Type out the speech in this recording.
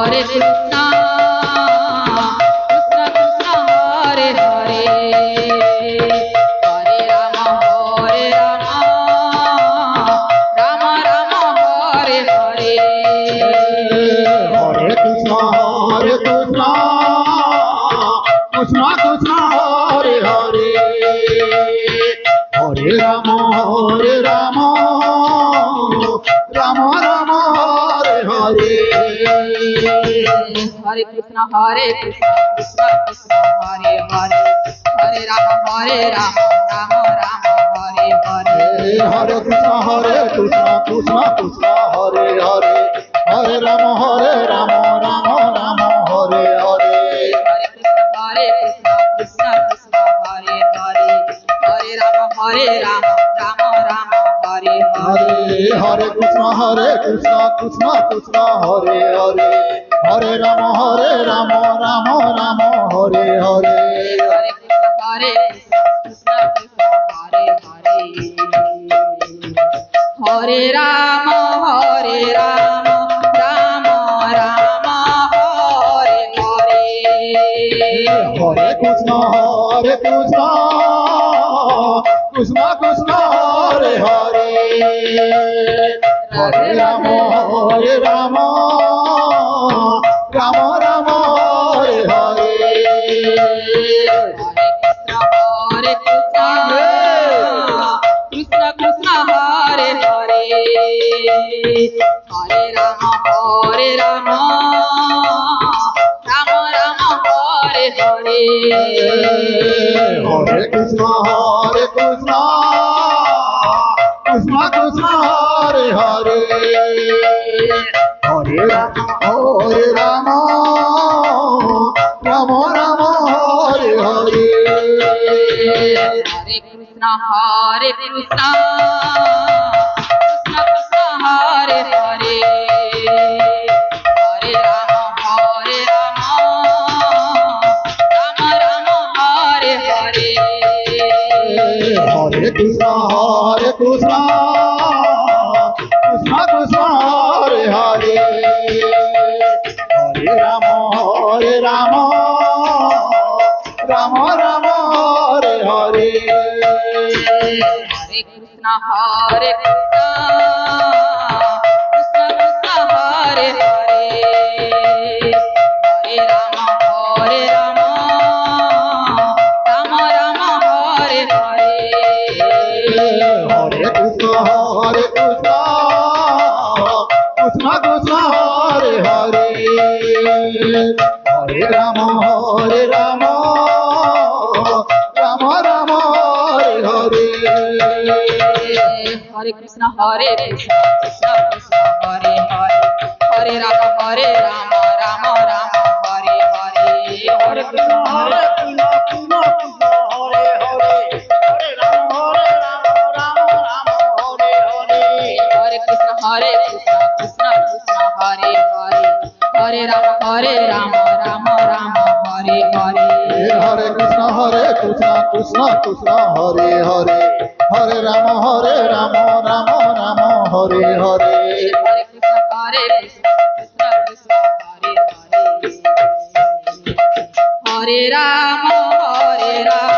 Hare Krishna, Krishna Krishna, Hare Hare, Hare Rama, Rama Rama, Hare Hare. Hare Krishna, Krishna Krishna, Hare Hare, Hare Rama, Rama Rama, Hare Hare. Hare Krishna, Krishna Krishna, Hare Hare, Hare Rama, Rama Rama, Hare Hare. Hare Krishna, Krishna Krishna, Hare Hare, Hare Rama, Rama Rama, Hare Hare. Hare Krishna, Krishna Hare Hare, Hare Rama, Rama Rama, Hare Hare. Hare Krishna, Krishna Krishna, Hare Hare, Hare Rama, Rama Rama, Hare Hare. Hare Krishna, Krishna Krishna, Hare Hare, Hare Rama, Rama Rama, Hare Hare. Hare Krishna, Krishna Krishna, Hare Hare, Hare Rama, Rama Rama, Hare Hare. Hare Krishna, Krishna Krishna, Hare Hare, Hare Rama, Rama Rama, Hare Hare. Hare Krishna, Krishna Krishna, Hare Hare, Hare Rama, Rama Rama, Hare Hare. Hare Krishna, Krishna Krishna, Hare Hare, Hare Rama, Rama Rama, Hare Hare. Hare Krishna, Krishna Krishna, Hare Hare, Hare Rama, Rama Rama, Hare Hare. Hare Krishna, Krishna Krishna, Hare Hare, Hare Rama, Rama Rama, Hare Hare. Hare Krishna, Hare Krishna, Hare Hare, Hare Rama, Rama Rama, Hare Hare. Hare Krishna, Krishna Krishna, Hare Hare, Hare Rama, Rama Rama, Hare Hare. Hare Krishna, Krishna Krishna, Hare Hare, Hare Rama, Rama Rama, Hare Hare. Hare Krishna, Krishna Krishna, Hare Hare, Hare Rama, Rama